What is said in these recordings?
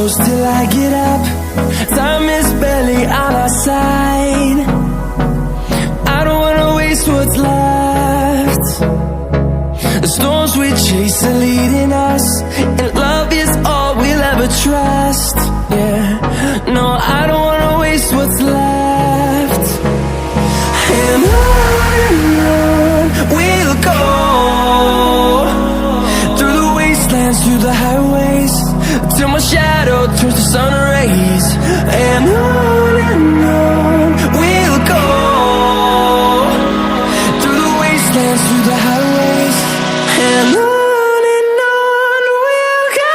close till I get up. Time is barely on our side. I don't wanna waste what's left. The storms we chase are leading us, and love is all we'll ever trust. Yeah, no, I don't wanna waste what's left. And on we'll go, through the wastelands, through the highways, till my shadow turns to sun rays. And on we'll go, through the wastelands, through the highways, and on we'll go.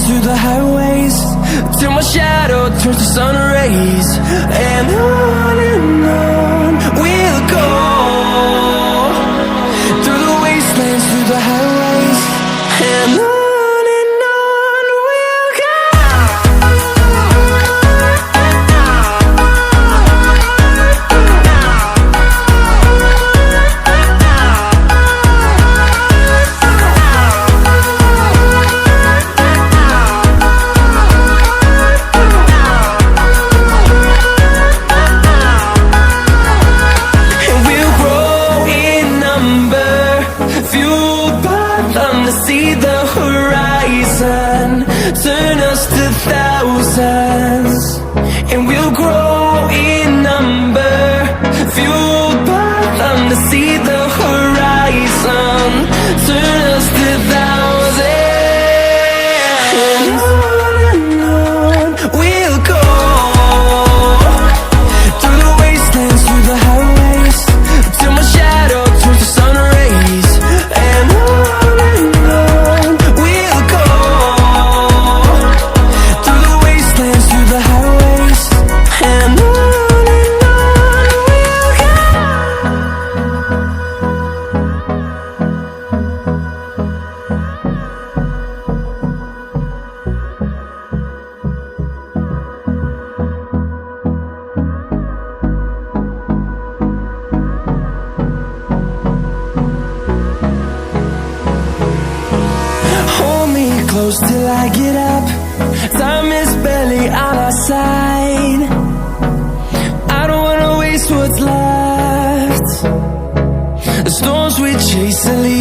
Through the highways, till my shadow turns to sun rays. And on we'll go, through the wastelands, through the highways, and on we'll go. See the horizon, turn us to thousands, and we'll grow in number, fueled by them to see the horizon, turn us to thousands. And on we'll go, through the wastelands, through the highways, till my shadow turns to sun rays. And close till I get up. Time is barely on our side. I don't wanna waste what's left. The storms we chase are leading